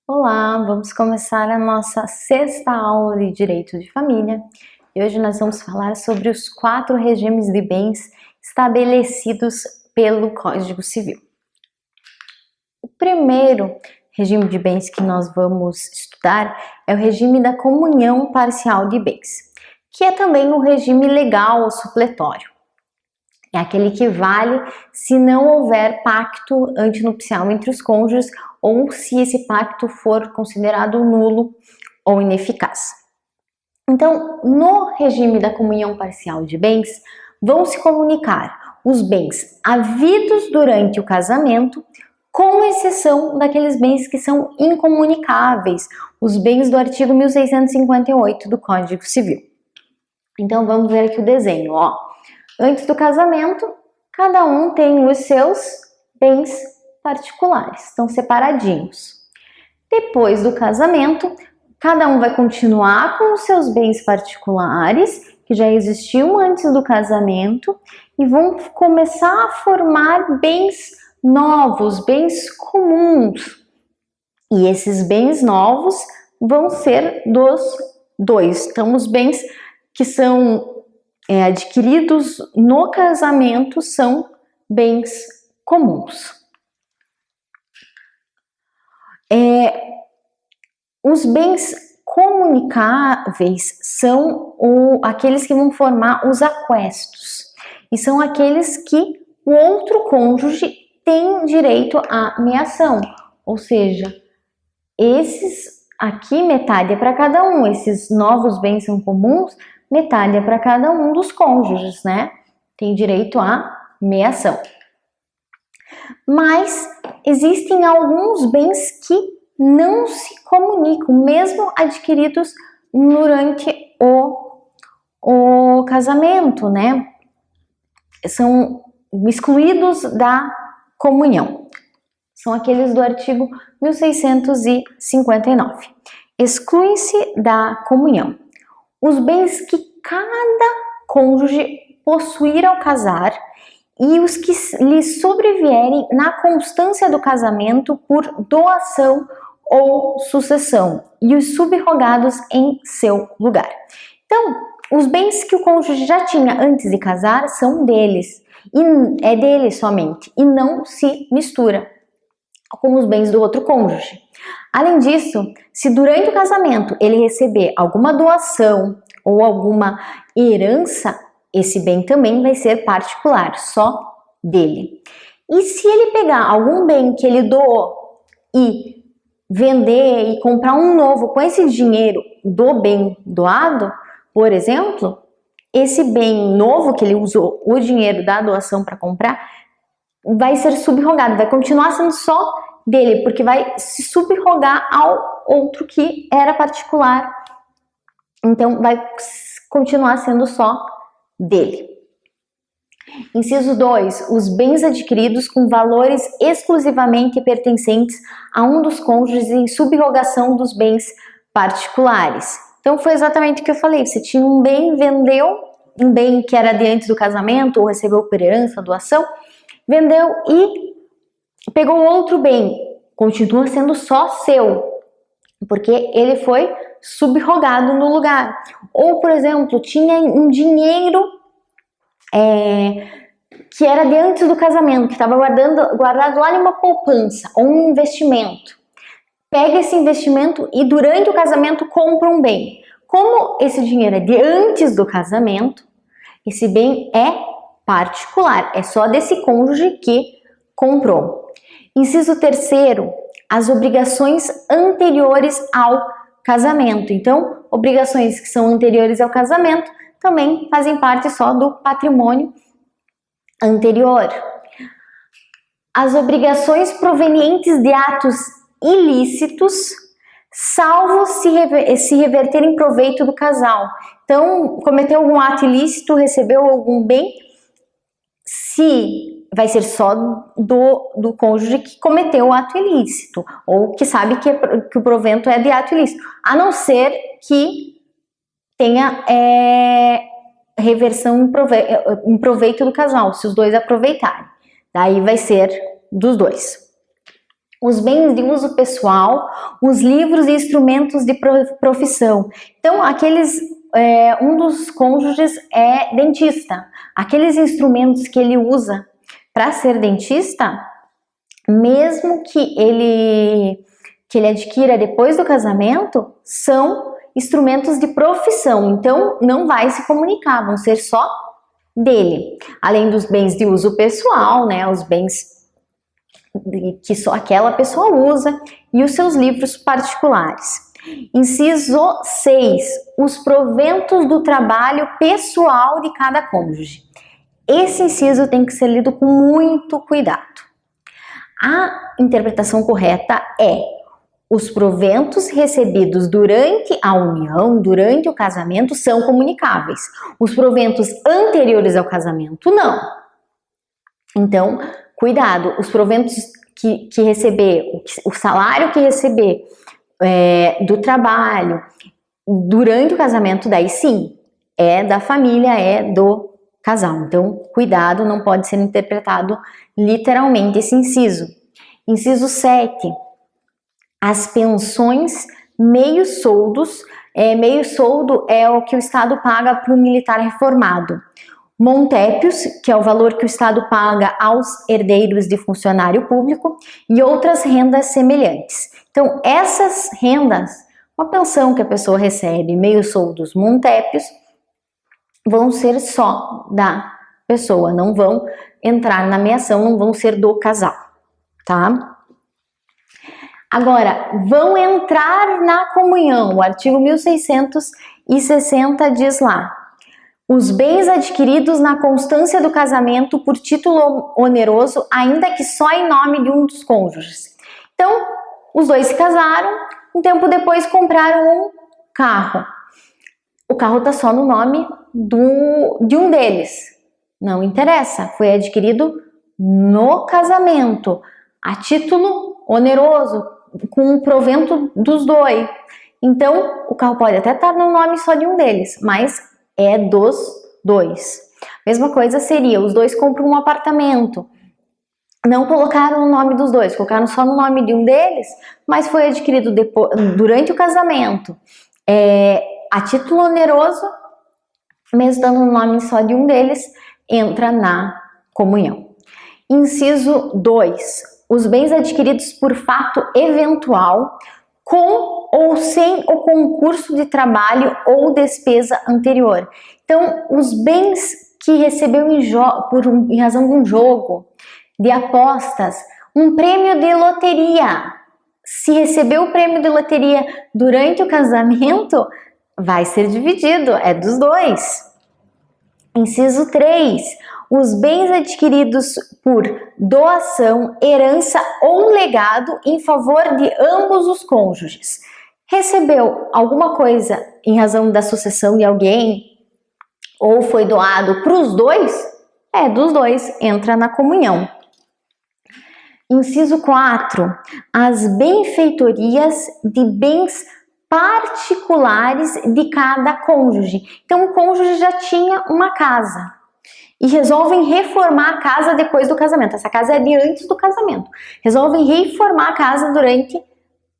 Olá, vamos começar a nossa sexta aula de Direito de Família e hoje nós vamos falar sobre os 4 regimes de bens estabelecidos pelo Código Civil. O primeiro regime de bens que nós vamos estudar é o regime da comunhão parcial de bens, que é também um regime legal ou supletório. É aquele que vale se não houver pacto antinupcial entre os cônjuges ou se esse pacto for considerado nulo ou ineficaz. Então, no regime da comunhão parcial de bens, vão se comunicar os bens havidos durante o casamento, com exceção daqueles bens que são incomunicáveis, os bens do artigo 1658 do Código Civil. Então, vamos ver aqui o desenho, ó. Antes do casamento, cada um tem os seus bens particulares, estão separadinhos. Depois do casamento, cada um vai continuar com os seus bens particulares, que já existiam antes do casamento, e vão começar a formar bens novos, bens comuns. E esses bens novos vão ser dos dois. Então, os bens que são adquiridos no casamento são bens comuns. Os bens comunicáveis são aqueles que vão formar os aquestos e são aqueles que o outro cônjuge tem direito à meação, ou seja, esses aqui metade é para cada um, esses novos bens são comuns, metade é para cada um dos cônjuges, né? Tem direito à meação. Mas existem alguns bens que não se comunicam, mesmo adquiridos durante o casamento, né? São excluídos da comunhão. São aqueles do artigo 1659. Excluem-se da comunhão os bens que cada cônjuge possuir ao casar e os que lhe sobrevierem na constância do casamento por doação ou sucessão e os subrogados em seu lugar. Então, os bens que o cônjuge já tinha antes de casar são deles, e é dele somente, e não se mistura com os bens do outro cônjuge. Além disso, se durante o casamento ele receber alguma doação ou alguma herança, esse bem também vai ser particular, só dele. E se ele pegar algum bem que ele doou e vender e comprar um novo com esse dinheiro do bem doado, por exemplo, esse bem novo que ele usou o dinheiro da doação para comprar vai ser subrogado, vai continuar sendo só dele, porque vai se subrogar ao outro que era particular. Então, vai continuar sendo só dele. Inciso 2. Os bens adquiridos com valores exclusivamente pertencentes a um dos cônjuges em subrogação dos bens particulares. Então, foi exatamente o que eu falei. Você tinha um bem, vendeu um bem que era de antes do casamento ou recebeu por herança, doação, vendeu e pegou outro bem, continua sendo só seu, porque ele foi subrogado no lugar. Ou, por exemplo, tinha um dinheiro que era de antes do casamento, que estava guardado lá em uma poupança ou um investimento. Pega esse investimento e durante o casamento compra um bem. Como esse dinheiro é de antes do casamento, esse bem é particular, é só desse cônjuge que comprou. Inciso 3º, as obrigações anteriores ao casamento. Então, obrigações que são anteriores ao casamento também fazem parte só do patrimônio anterior. As obrigações provenientes de atos ilícitos, salvo se reverter em proveito do casal. Então, cometeu algum ato ilícito, recebeu algum bem, se vai ser só do cônjuge que cometeu o ato ilícito, ou que sabe que o provento é de ato ilícito, a não ser que tenha reversão em proveito do casal, se os dois aproveitarem. Daí vai ser dos dois. Os bens de uso pessoal, os livros e instrumentos de profissão. Então, um dos cônjuges é dentista. Aqueles instrumentos que ele usa para ser dentista, mesmo que ele adquira depois do casamento, são instrumentos de profissão. Então, não vai se comunicar, vão ser só dele. Além dos bens de uso pessoal, né? Os bens que só aquela pessoa usa e os seus livros particulares. Inciso 6. Os proventos do trabalho pessoal de cada cônjuge. Esse inciso tem que ser lido com muito cuidado. A interpretação correta é: os proventos recebidos durante a união, durante o casamento, são comunicáveis. Os proventos anteriores ao casamento, não. Então, cuidado, os proventos que receber, o salário que receber do trabalho durante o casamento, daí sim, é da família, é do casal. Então, cuidado, não pode ser interpretado literalmente esse inciso. Inciso 7. As pensões meio-soldos. Meio-soldo é o que o Estado paga para o militar reformado. Montépios, que é o valor que o Estado paga aos herdeiros de funcionário público, e outras rendas semelhantes. Então, essas rendas, uma pensão que a pessoa recebe, meio-soldos, montépios, vão ser só da pessoa, não vão entrar na meação, não vão ser do casal, tá? Agora, vão entrar na comunhão. O artigo 1660 diz lá: os bens adquiridos na constância do casamento por título oneroso, ainda que só em nome de um dos cônjuges. Então, os dois se casaram, um tempo depois compraram um carro. O carro está só no nome de um deles. Não interessa, foi adquirido no casamento, a título oneroso, com o provento dos dois. Então, o carro pode até estar no nome só de um deles, mas é dos dois. Mesma coisa seria, os dois compram um apartamento, não colocaram o nome dos dois, colocaram só no nome de um deles, mas foi adquirido durante o casamento, a título oneroso, mesmo dando o nome só de um deles, entra na comunhão. Inciso 2. Os bens adquiridos por fato eventual, com ou sem o concurso de trabalho ou despesa anterior. Então, os bens que recebeu em razão de um jogo, de apostas, um prêmio de loteria. Se recebeu o prêmio de loteria durante o casamento, vai ser dividido, é dos dois. Inciso 3. Os bens adquiridos por doação, herança ou legado em favor de ambos os cônjuges. Recebeu alguma coisa em razão da sucessão de alguém ou foi doado para os dois? É dos dois, entra na comunhão. Inciso 4. As benfeitorias de bens particulares de cada cônjuge. Então, o cônjuge já tinha uma casa e resolvem reformar a casa depois do casamento. Essa casa é de antes do casamento. Resolvem reformar a casa durante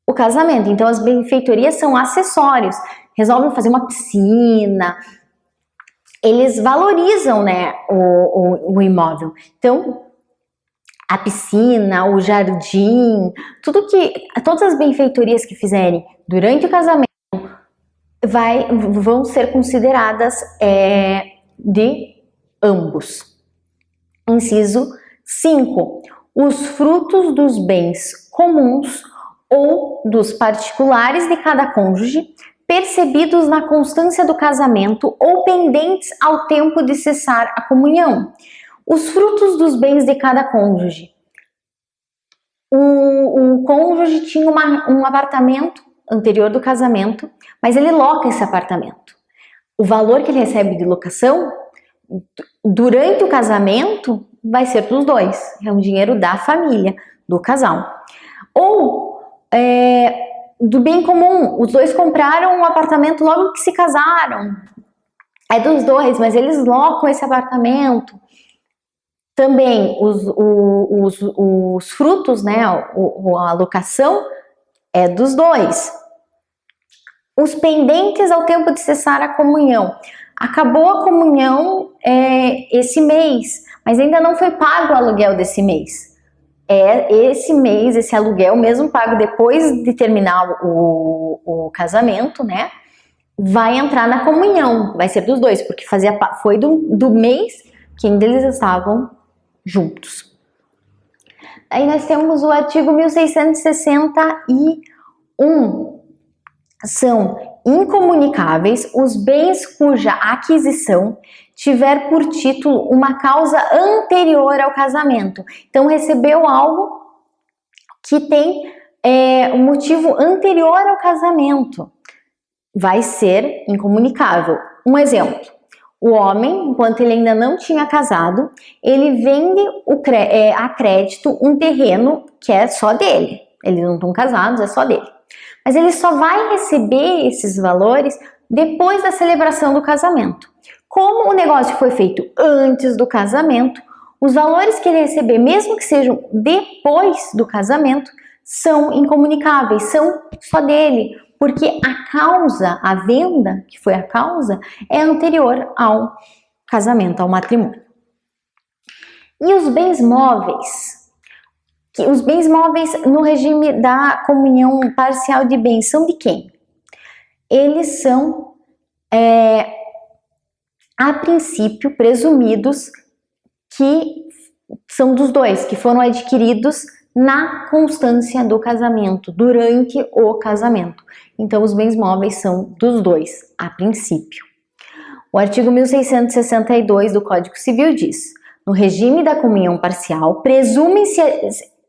o casamento. Então, as benfeitorias são acessórios. Resolvem fazer uma piscina. Eles valorizam, né, o imóvel. Então, a piscina, o jardim, todas as benfeitorias que fizerem durante o casamento vão ser consideradas de ambos. Inciso 5. Os frutos dos bens comuns ou dos particulares de cada cônjuge, percebidos na constância do casamento ou pendentes ao tempo de cessar a comunhão. Os frutos dos bens de cada cônjuge. O cônjuge tinha um apartamento anterior do casamento, mas ele loca esse apartamento. O valor que ele recebe de locação durante o casamento vai ser dos dois, é um dinheiro da família, do casal. Ou do bem comum, os dois compraram um apartamento logo que se casaram, é dos dois, mas eles locam esse apartamento. Também os frutos, né, a locação é dos dois. Os pendentes ao tempo de cessar a comunhão. Acabou a comunhão esse mês, mas ainda não foi pago o aluguel desse mês. Esse mês, esse aluguel mesmo pago depois de terminar o casamento, né? Vai entrar na comunhão, vai ser dos dois, porque foi do mês que ainda eles estavam juntos. Aí nós temos o artigo 1661. São incomunicáveis os bens cuja aquisição tiver por título uma causa anterior ao casamento. Então, recebeu algo que tem um motivo anterior ao casamento. Vai ser incomunicável. Um exemplo. O homem, enquanto ele ainda não tinha casado, ele vende a crédito um terreno que é só dele. Eles não estão casados, é só dele. Mas ele só vai receber esses valores depois da celebração do casamento. Como o negócio foi feito antes do casamento, os valores que ele receber, mesmo que sejam depois do casamento, são incomunicáveis, são só dele, porque a causa, a venda, que foi a causa, é anterior ao casamento, ao matrimônio. E os bens móveis? Os bens móveis no regime da comunhão parcial de bens são de quem? Eles são, a princípio, presumidos que são dos dois, que foram adquiridos na constância do casamento, durante o casamento. Então, os bens móveis são dos dois, a princípio. O artigo 1662 do Código Civil diz: no regime da comunhão parcial, presumem-se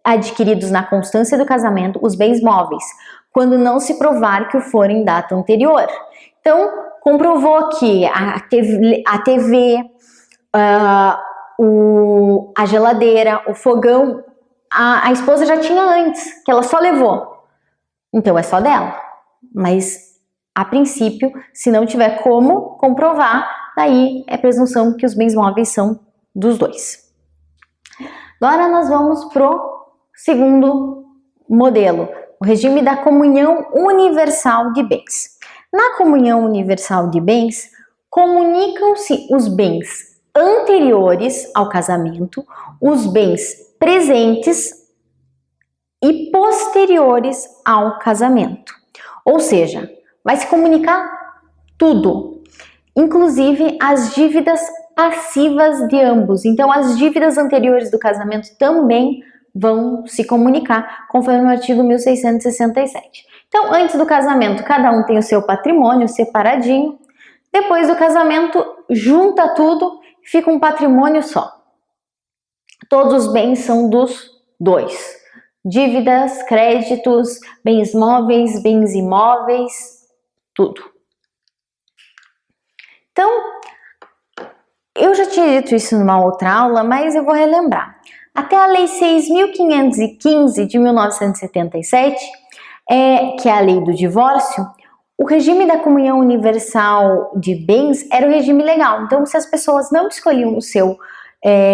adquiridos na constância do casamento os bens móveis, quando não se provar que o forem em data anterior. Então, comprovou que a TV, a geladeira, o fogão, a esposa já tinha antes, que ela só levou. Então, é só dela. Mas, a princípio, se não tiver como comprovar, daí é presunção que os bens móveis são dos dois. Agora nós vamos pro segundo modelo, o regime da comunhão universal de bens. Na comunhão universal de bens, comunicam-se os bens anteriores ao casamento, os bens presentes e posteriores ao casamento. Ou seja, vai se comunicar tudo, inclusive as dívidas passivas de ambos. Então, as dívidas anteriores do casamento também vão se comunicar, conforme o artigo 1667. Então, antes do casamento, cada um tem o seu patrimônio separadinho. Depois do casamento, junta tudo, fica um patrimônio só. Todos os bens são dos dois. Dívidas, créditos, bens móveis, bens imóveis, tudo. Então, eu já tinha dito isso numa outra aula, mas eu vou relembrar. Até a Lei 6.515 de 1977, que é a lei do divórcio, o regime da comunhão universal de bens era o regime legal. Então, se as pessoas não escolhiam o seu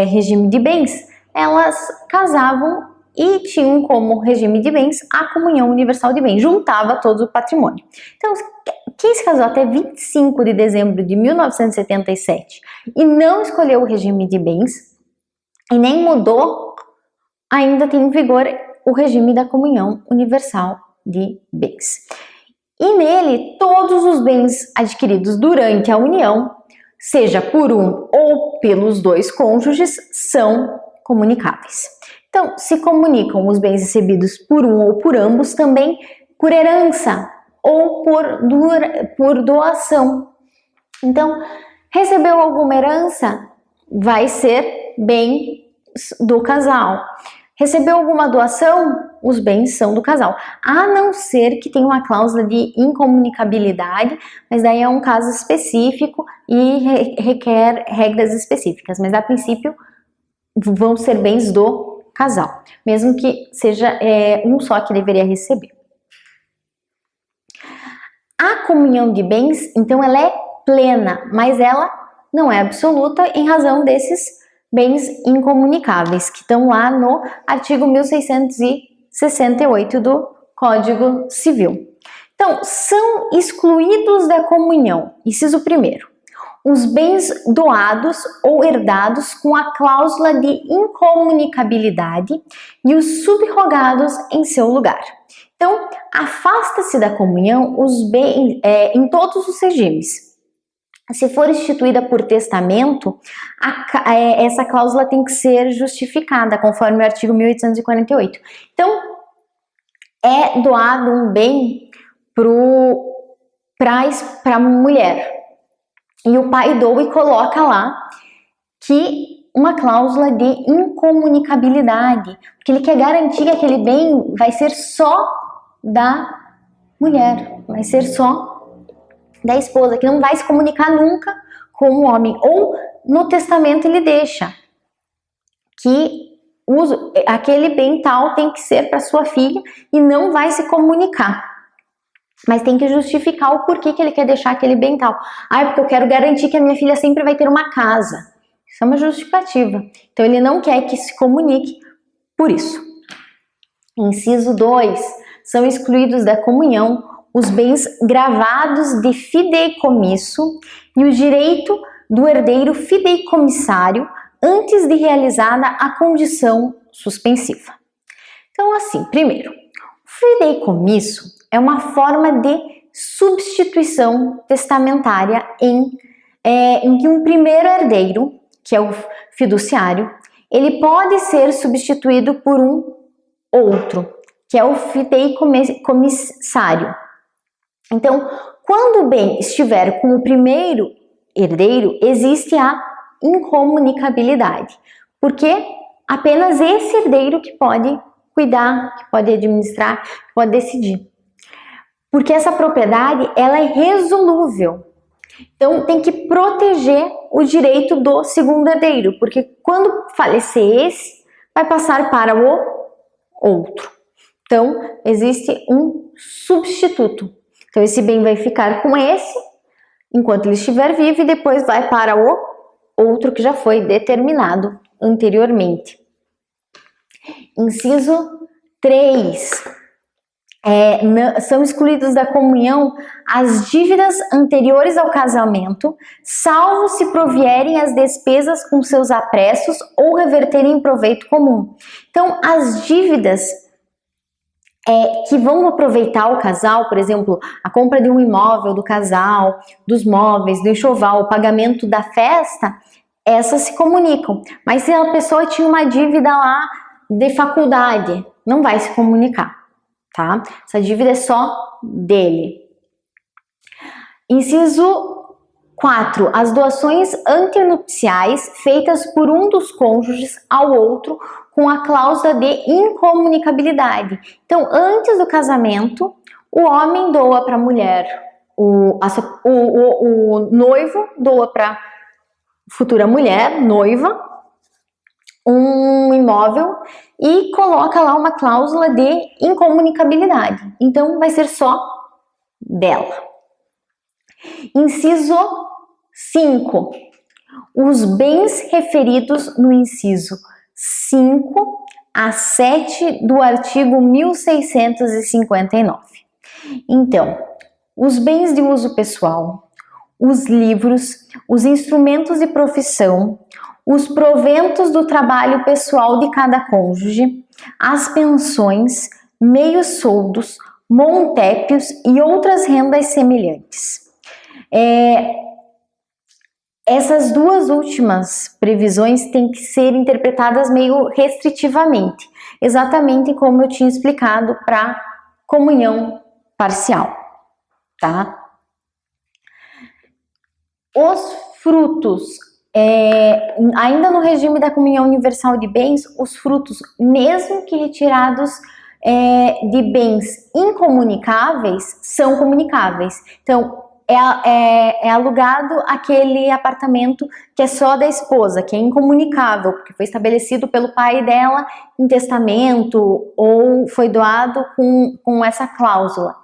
regime de bens, elas casavam e tinham como regime de bens a comunhão universal de bens, juntava todo o patrimônio. Então, quem se casou até 25 de dezembro de 1977 e não escolheu o regime de bens, e nem mudou, ainda tem em vigor o regime da comunhão universal de bens. E nele, todos os bens adquiridos durante a união, seja por um ou pelos dois cônjuges, são comunicáveis. Então, se comunicam os bens recebidos por um ou por ambos, também por herança ou por doação. Então, recebeu alguma herança, vai ser bem do casal. Recebeu alguma doação, os bens são do casal. A não ser que tenha uma cláusula de incomunicabilidade, mas daí é um caso específico e requer regras específicas. Mas a princípio, vão ser bens do casal, mesmo que seja um só que deveria receber. A comunhão de bens, então, ela é plena, mas ela não é absoluta em razão desses bens incomunicáveis, que estão lá no artigo 1668 do Código Civil. Então, são excluídos da comunhão, inciso primeiro, os bens doados ou herdados com a cláusula de incomunicabilidade e os subrogados em seu lugar. Então, afasta-se da comunhão os bens em todos os regimes. Se for instituída por testamento, essa cláusula tem que ser justificada, conforme o artigo 1848. Então, é doado um bem para a mulher, e o pai doa e coloca lá que uma cláusula de incomunicabilidade, porque ele quer garantir que aquele bem vai ser só da mulher, vai ser só da esposa, que não vai se comunicar nunca com o homem. Ou no testamento ele deixa que aquele bem tal tem que ser para sua filha e não vai se comunicar. Mas tem que justificar o porquê que ele quer deixar aquele bem tal. É porque eu quero garantir que a minha filha sempre vai ter uma casa. Isso é uma justificativa. Então ele não quer que se comunique por isso. Inciso 2. São excluídos da comunhão os bens gravados de fideicomisso e o direito do herdeiro fideicomissário antes de realizada a condição suspensiva. Então, assim, primeiro, o fideicomisso é uma forma de substituição testamentária em que um primeiro herdeiro, que é o fiduciário, ele pode ser substituído por um outro, que é o fideicomissário. Então, quando o bem estiver com o primeiro herdeiro, existe a incomunicabilidade, porque apenas esse herdeiro que pode cuidar, que pode administrar, que pode decidir. Porque essa propriedade, ela é resolúvel. Então, tem que proteger o direito do segundo herdeiro, porque quando falecer esse, vai passar para o outro. Então, existe um substituto. Então, esse bem vai ficar com esse, enquanto ele estiver vivo, e depois vai para o outro que já foi determinado anteriormente. Inciso 3. São excluídos da comunhão as dívidas anteriores ao casamento, salvo se provierem as despesas com seus apressos ou reverterem em proveito comum. Então, as dívidas que vão aproveitar o casal, por exemplo, a compra de um imóvel do casal, dos móveis, do enxoval, o pagamento da festa, essas se comunicam. Mas se a pessoa tinha uma dívida lá de faculdade, não vai se comunicar, tá? Essa dívida é só dele. Inciso 4. As doações antenupciais feitas por um dos cônjuges ao outro com a cláusula de incomunicabilidade. Então, antes do casamento, o homem doa para a mulher, o noivo doa para a futura mulher, noiva, um imóvel e coloca lá uma cláusula de incomunicabilidade. Então, vai ser só dela. Inciso 5. Os bens referidos no inciso 5 a 7 do artigo 1659. Então, os bens de uso pessoal, os livros, os instrumentos de profissão, os proventos do trabalho pessoal de cada cônjuge, as pensões, meios soldos, montépios e outras rendas semelhantes. Essas duas últimas previsões têm que ser interpretadas meio restritivamente, exatamente como eu tinha explicado para comunhão parcial, tá? Os frutos, ainda no regime da comunhão universal de bens, os frutos, mesmo que retirados de bens incomunicáveis, são comunicáveis. Então, é alugado aquele apartamento que é só da esposa, que é incomunicável, porque foi estabelecido pelo pai dela em testamento ou foi doado com essa cláusula.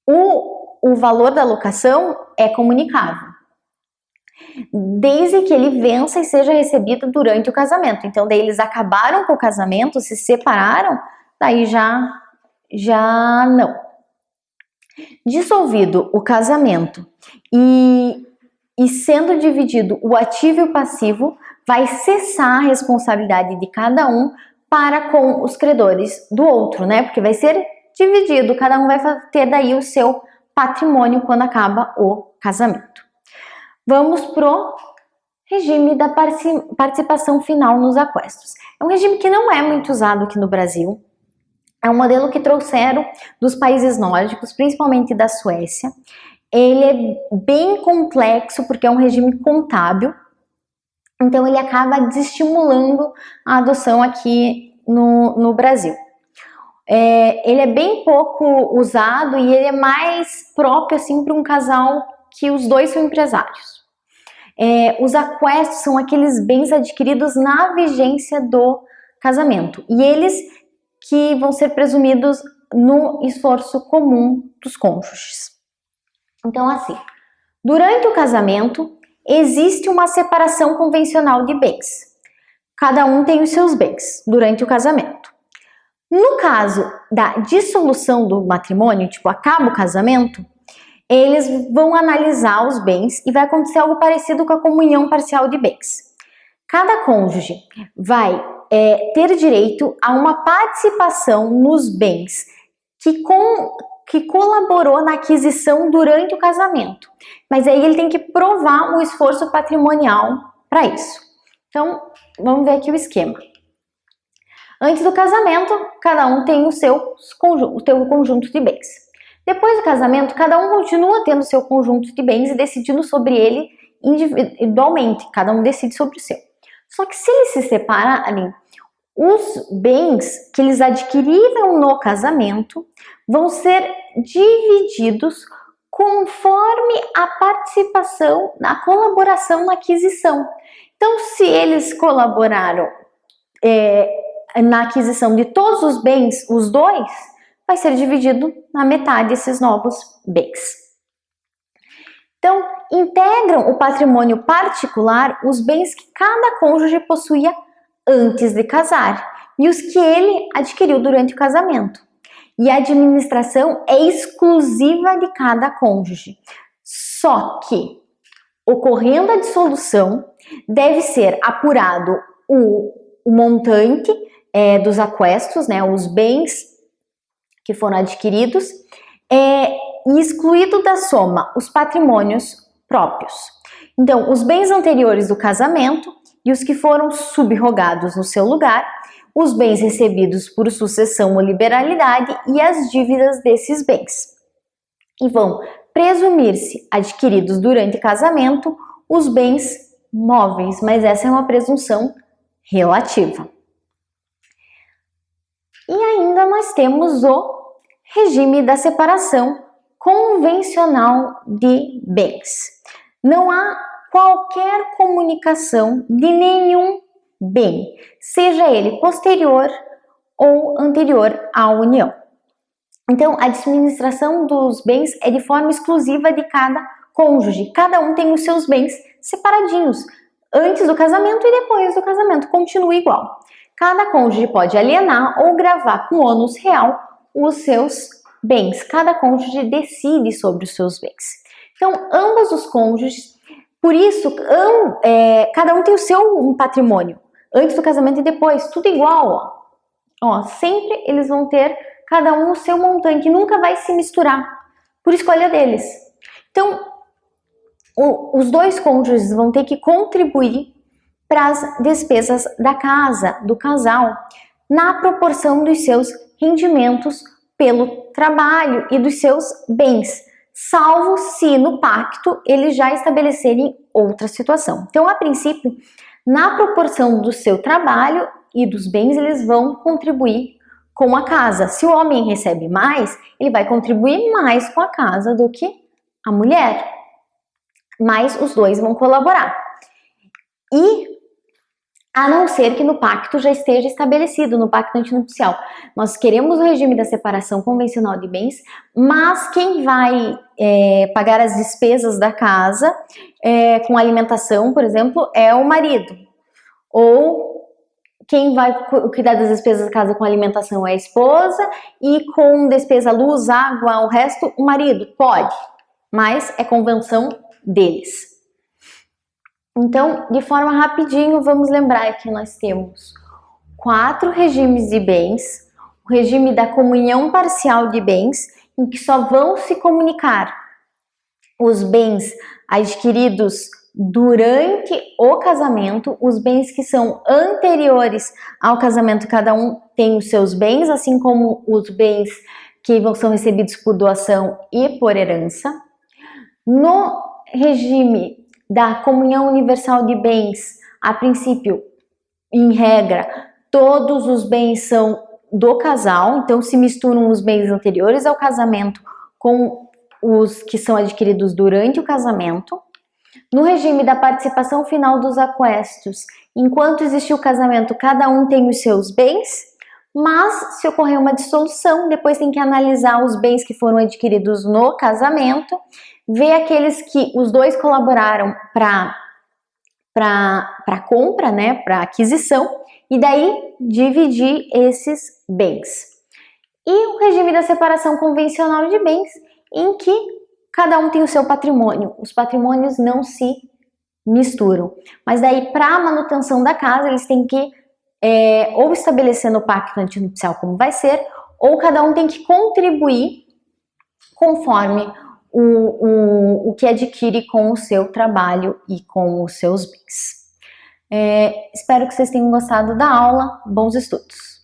O valor da locação é comunicável, desde que ele vença e seja recebido durante o casamento. Então, daí eles acabaram com o casamento, se separaram, daí já não. Dissolvido o casamento e sendo dividido o ativo e o passivo, vai cessar a responsabilidade de cada um para com os credores do outro, né? Porque vai ser dividido, cada um vai ter daí o seu patrimônio quando acaba o casamento. Vamos pro regime da participação final nos aquestos. É um regime que não é muito usado aqui no Brasil. É um modelo que trouxeram dos países nórdicos, principalmente da Suécia. Ele é bem complexo porque é um regime contábil, então ele acaba desestimulando a adoção aqui no Brasil. Ele é bem pouco usado e ele é mais próprio assim para um casal que os dois são empresários. Os aquestos são aqueles bens adquiridos na vigência do casamento e eles que vão ser presumidos no esforço comum dos cônjuges. Então, assim, durante o casamento existe uma separação convencional de bens. Cada um tem os seus bens durante o casamento. No caso da dissolução do matrimônio, tipo, acaba o casamento, eles vão analisar os bens e vai acontecer algo parecido com a comunhão parcial de bens. Cada cônjuge vai ter direito a uma participação nos bens que colaborou na aquisição durante o casamento. Mas aí ele tem que provar um esforço patrimonial para isso. Então, vamos ver aqui o esquema. Antes do casamento, cada um tem o seu conjunto de bens. Depois do casamento, cada um continua tendo o seu conjunto de bens e decidindo sobre ele individualmente. Cada um decide sobre o seu. Só que se eles se separarem, os bens que eles adquiriram no casamento vão ser divididos conforme a participação, a colaboração na aquisição. Então, se eles colaboraram na aquisição de todos os bens, os dois, vai ser dividido na metade esses novos bens. Então, integram o patrimônio particular os bens que cada cônjuge possuía antes de casar e os que ele adquiriu durante o casamento. E a administração é exclusiva de cada cônjuge. Só que, ocorrendo a dissolução, deve ser apurado o montante dos aquestos, né, os bens que foram adquiridos, e excluído da soma os patrimônios próprios. Então, os bens anteriores do casamento e os que foram subrogados no seu lugar, os bens recebidos por sucessão ou liberalidade e as dívidas desses bens. E vão presumir-se adquiridos durante o casamento os bens móveis, mas essa é uma presunção relativa. E ainda nós temos o regime da separação convencional de bens. Não há qualquer comunicação de nenhum bem, seja ele posterior ou anterior à união. Então, a administração dos bens é de forma exclusiva de cada cônjuge. Cada um tem os seus bens separadinhos, antes do casamento e depois do casamento, continua igual. Cada cônjuge pode alienar ou gravar com ônus real os seus bens. Cada cônjuge decide sobre os seus bens. Então, ambos os cônjuges, por isso, cada um tem o seu patrimônio, antes do casamento e depois, tudo igual, ó. Sempre eles vão ter, cada um o seu montante, nunca vai se misturar, por escolha deles. Então, os dois cônjuges vão ter que contribuir para as despesas da casa, do casal, na proporção dos seus rendimentos pelo trabalho e dos seus bens, salvo se no pacto eles já estabelecerem outra situação. Então, a princípio, na proporção do seu trabalho e dos bens, eles vão contribuir com a casa. Se o homem recebe mais, ele vai contribuir mais com a casa do que a mulher, mas os dois vão colaborar. E a não ser que no pacto já esteja estabelecido, no pacto antinupcial. Nós queremos o regime da separação convencional de bens, mas quem vai pagar as despesas da casa, com alimentação, por exemplo, é o marido. Ou quem vai cuidar das despesas da casa com alimentação é a esposa, e com despesa luz, água, o resto, o marido. Pode, mas é convenção deles. Então, de forma rapidinho, vamos lembrar que nós temos 4 regimes de bens: o regime da comunhão parcial de bens, em que só vão se comunicar os bens adquiridos durante o casamento, os bens que são anteriores ao casamento, cada um tem os seus bens, assim como os bens que são recebidos por doação e por herança. No regime da comunhão universal de bens, a princípio, em regra, todos os bens são do casal, então se misturam os bens anteriores ao casamento com os que são adquiridos durante o casamento. No regime da participação final dos aquestos, enquanto existe o casamento, cada um tem os seus bens, mas se ocorrer uma dissolução, depois tem que analisar os bens que foram adquiridos no casamento, ver aqueles que os dois colaboraram para compra, né, para aquisição, e daí dividir esses bens. E o regime da separação convencional de bens, em que cada um tem o seu patrimônio, os patrimônios não se misturam. Mas daí, para a manutenção da casa, eles têm que ou estabelecer no pacto antinupcial como vai ser, ou cada um tem que contribuir conforme o que adquire com o seu trabalho e com os seus bens. Espero que vocês tenham gostado da aula. Bons estudos!